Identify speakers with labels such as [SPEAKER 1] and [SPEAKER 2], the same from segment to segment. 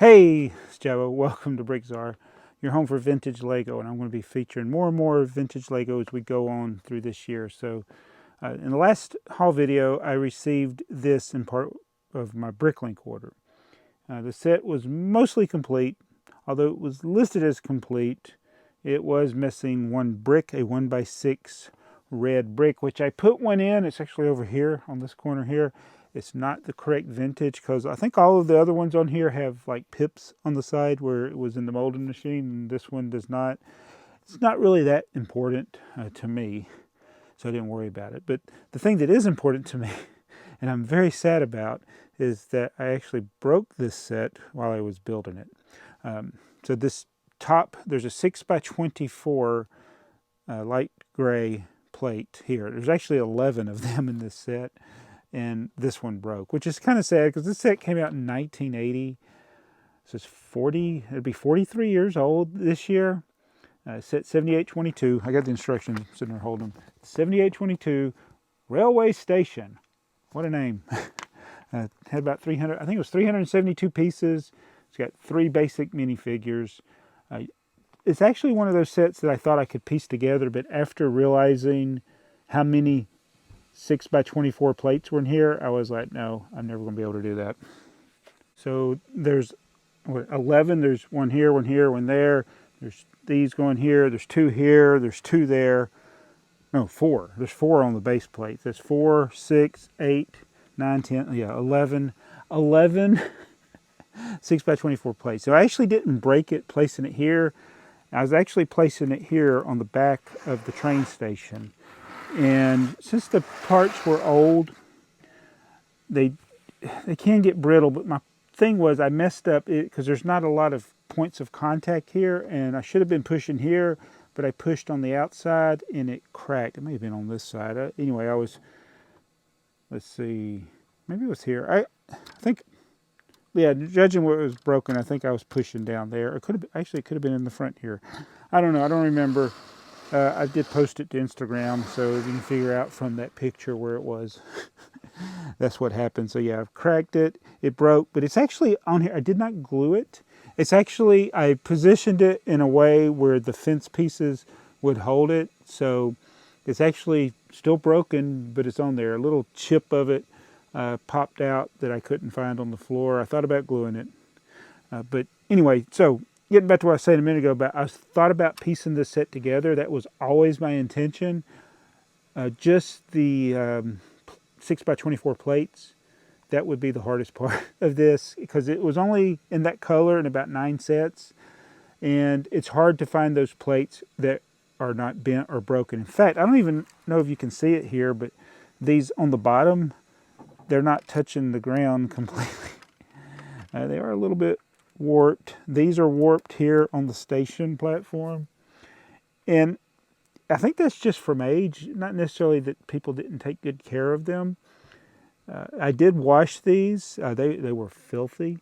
[SPEAKER 1] Hey, it's Jabba. Welcome to BrickTsar, your home for vintage Lego, and I'm going to be featuring more and more vintage Lego as we go on through this year. So, in the last haul video, I received this in part of my Bricklink order. The set was mostly complete, although it was listed as complete. It was missing one brick, a 1x6 red brick, which I put one in. It's actually over here on this corner here. It's not the correct vintage because I think all of the other ones on here have like pips on the side where it was in the molding machine, and this one does not. It's not really that important to me, so I didn't worry about it. But the thing that is important to me, and I'm very sad about, is that I actually broke this set while I was building it. So this top, there's a 6x24 light gray plate here. There's actually 11 of them in this set, and this one broke, which is kind of sad because this set came out in 1980. So it's 40, it'd be 43 years old this year. Set 7822. I got the instructions sitting there holding them. 7822 Railway Station. What a name. Had about 300, I think it was 372 pieces. It's got 3 basic minifigures. It's actually one of those sets that I thought I could piece together, but after realizing how many 6x24 plates were in here, I was like, no, I'm never going to be able to do that. So there's 11. There's one here, one there. There's these going here. There's 2 here. There's 2 there. No, 4. There's 4 on the base plate. There's 4, 6, 8, 9, 10. Yeah, 11. 11 6x24 plates. So I actually didn't break it placing it here. I was actually placing it here on the back of the train station. And since the parts were old, they can get brittle. But my thing was I messed up it because there's not a lot of points of contact here, and I should have been pushing here, but I pushed on the outside and it cracked. It may have been on this side. Anyway, I was, let's see, maybe it was here. I think, yeah, judging where it was broken, I think I was pushing down there. It could have actually it could have been in the front here. I don't know. I don't remember. I did post it to Instagram, so you can figure out from that picture where it was. That's what happened. So yeah, I've cracked it. It broke, but it's actually on here. I did not glue it. It's actually, I positioned it in a way where the fence pieces would hold it. So it's actually still broken, but it's on there. A little chip of it popped out that I couldn't find on the floor. I thought about gluing it. But anyway, so getting back to what I was saying a minute ago about, I thought about piecing this set together. That was always my intention. Just the 6x24 plates, that would be the hardest part of this because it was only in that color in about 9 sets. And it's hard to find those plates that are not bent or broken. In fact, I don't even know if you can see it here, but these on the bottom, they're not touching the ground completely. They are a little bit warped. These are warped here on the station platform. And I think that's just from age, not necessarily that people didn't take good care of them. I did wash these. They were filthy.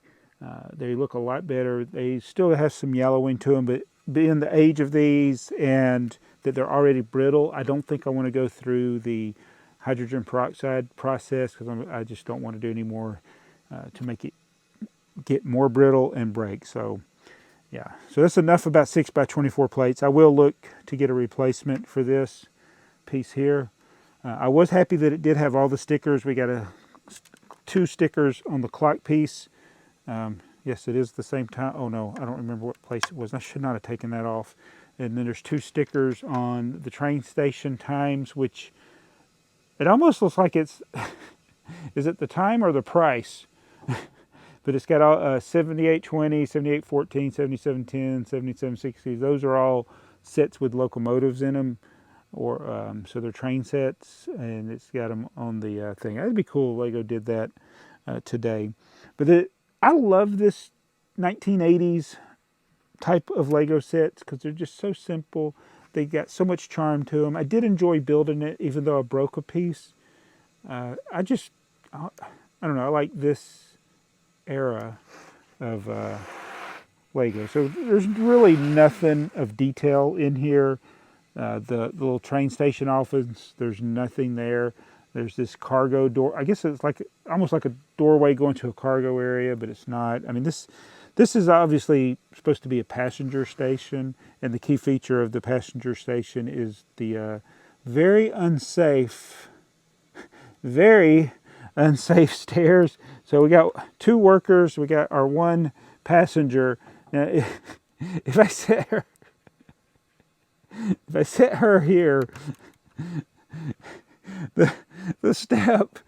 [SPEAKER 1] They look a lot better. They still have some yellowing to them, but being the age of these and that they're already brittle, I don't think I want to go through the hydrogen peroxide process because I just don't want to do any more to make it get more brittle and break. So yeah, so that's enough about 6x24 plates. I will look to get a replacement for this piece here. I was happy that it did have all the stickers. We got 2 stickers on the clock piece. Yes, it is the same time. Oh no, I don't remember what place it was. I should not have taken that off. And then there's 2 stickers on the train station times, which it almost looks like it's, is it the time or the price? But it's got all 7820, 7814, 7710, 7760. Those are all sets with locomotives in them, or so they're train sets, and it's got them on the thing. That'd be cool if Lego did that today. But I love this 1980s type of Lego sets because they're just so simple. They got so much charm to them. I did enjoy building it, even though I broke a piece. I don't know. I like this era of Lego. So there's really nothing of detail in here. The little train station office, there's nothing there. There's this cargo door. I guess it's like almost like a doorway going to a cargo area, but it's not. I mean, this this is obviously supposed to be a passenger station, and the key feature of the passenger station is the very unsafe stairs. So we got 2 workers, we got our 1 passenger. Now, if I set her here, the step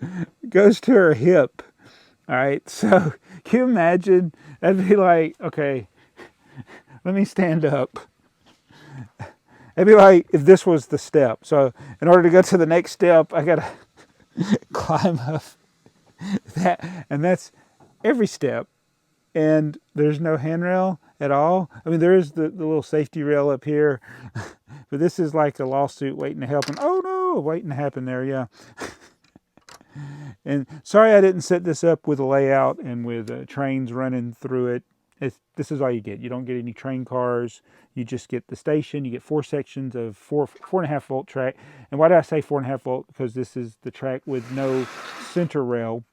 [SPEAKER 1] goes to her hip. All right, so can you imagine? That'd be like, okay, let me stand up. It'd be like if this was the step. So in order to go to the next step, I gotta climb up that, and that's every step. And there's no handrail at all. I mean, there is the little safety rail up here, but this is like a lawsuit waiting to happen. Oh no, waiting to happen there, yeah. And sorry I didn't set this up with a layout and with trains running through it. This is all you get. You don't get any train cars. You just get the station. You get 4 sections of 4.5 volt track. And why did I say 4.5 volt? Because this is the track with no center rail.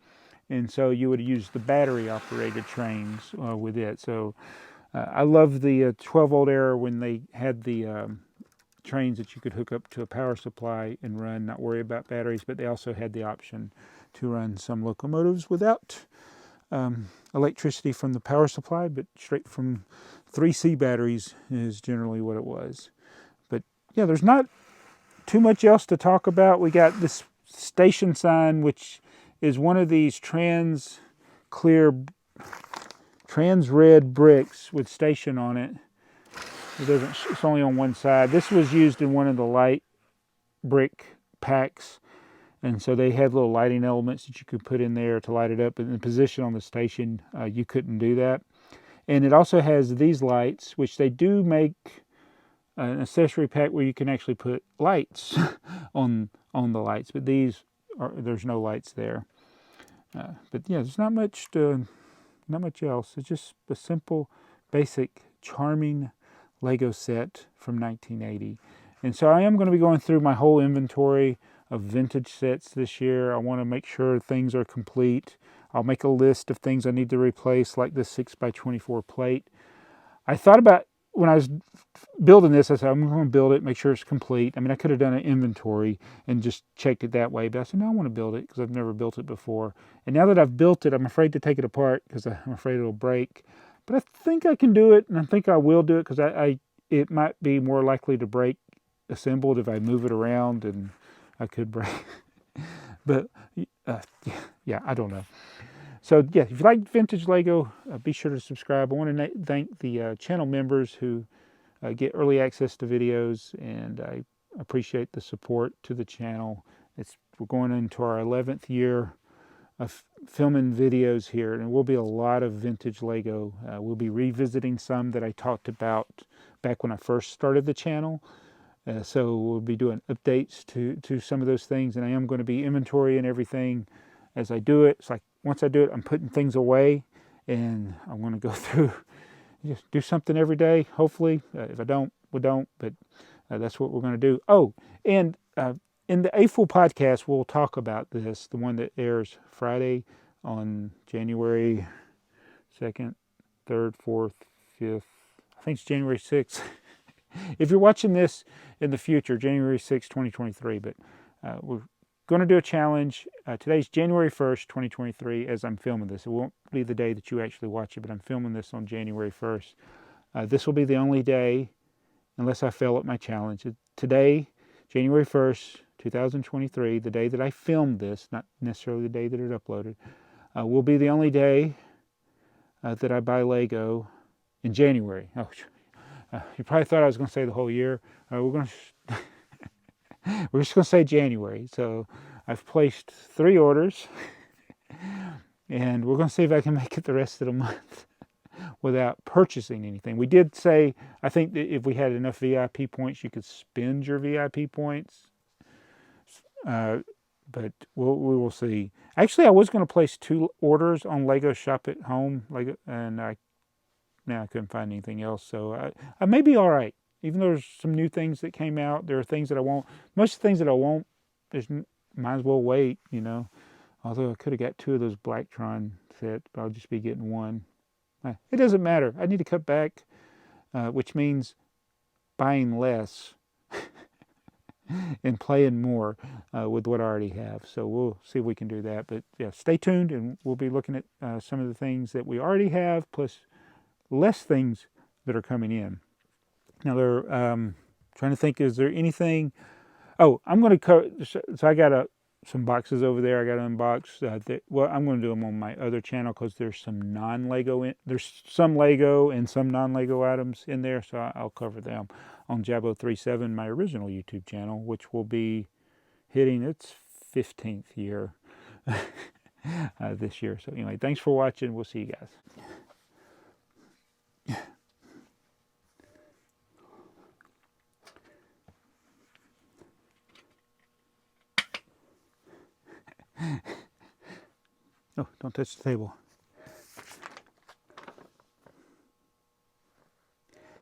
[SPEAKER 1] And so you would use the battery operated trains with it. So I love the 12 volt era when they had the trains that you could hook up to a power supply and run, not worry about batteries, but they also had the option to run some locomotives without electricity from the power supply, but straight from 3C batteries is generally what it was. But yeah, there's not too much else to talk about. We got this station sign, which is one of these trans red bricks with station on it. It's only on one side. This was used in one of the light brick packs, and so they had little lighting elements that you could put in there to light it up. But in the position on the station, you couldn't do that. And it also has these lights, which they do make an accessory pack where you can actually put lights on the lights. But there's no lights there. But yeah, there's not much else. It's just a simple, basic, charming Lego set from 1980. And so I am going to be going through my whole inventory of vintage sets this year. I want to make sure things are complete. I'll make a list of things I need to replace, like this 6x24 plate. I thought about, when I was building this, I said, I'm going to build it, make sure it's complete. I mean, I could have done an inventory and just checked it that way, but I said, no, I want to build it because I've never built it before. And now that I've built it, I'm afraid to take it apart because I'm afraid it'll break. But I think I can do it, and I think I will do it because it might be more likely to break assembled if I move it around, and I could break. But yeah, I don't know. So yeah, if you like vintage Lego, be sure to subscribe. I want to thank the channel members who get early access to videos, and I appreciate the support to the channel. We're going into our 11th year of filming videos here, and it will be a lot of vintage Lego. We'll be revisiting some that I talked about back when I first started the channel. So we'll be doing updates to some of those things, and I am going to be inventorying everything as I do it. It's like once I do it, I'm putting things away, and I'm going to go through, just do something every day, hopefully. If I don't, we don't, but that's what we're going to do. Oh, and in the April podcast, we'll talk about this, the one that airs Friday on January 2nd, 3rd, 4th, 5th. I think it's January 6th. If you're watching this in the future, January 6th, 2023, but we're going to do a challenge. Today's January 1st, 2023, as I'm filming this. It won't be the day that you actually watch it, but I'm filming this on January 1st. This will be the only day, unless I fail at my challenge. Today, January 1st, 2023, the day that I filmed this, not necessarily the day that it uploaded, will be the only day that I buy Lego in January. Oh, you probably thought I was going to say the whole year. We're just going to say January. So I've placed 3 orders, and we're going to see if I can make it the rest of the month without purchasing anything. We did say, I think that if we had enough VIP points, you could spend your VIP points. But we will see. Actually, I was going to place 2 orders on Lego Shop at Home, and I couldn't find anything else. So I may be all right. Even though there's some new things that came out, there are things that I won't. Most of the things that I won't, might as well wait, you know. Although I could have got 2 of those Blacktron sets, but I'll just be getting 1. It doesn't matter. I need to cut back, which means buying less and playing more with what I already have. So we'll see if we can do that. But yeah, stay tuned, and we'll be looking at some of the things that we already have, plus less things that are coming in. Now, they're trying to think, is there anything? Oh, I'm going to cover, so I got some boxes over there I got to unbox. Well, I'm going to do them on my other channel because there's some non-Lego, there's some Lego and some non-Lego items in there, so I'll cover them on Jabo37, my original YouTube channel, which will be hitting its 15th year this year. So anyway, thanks for watching. We'll see you guys. Oh, don't touch the table.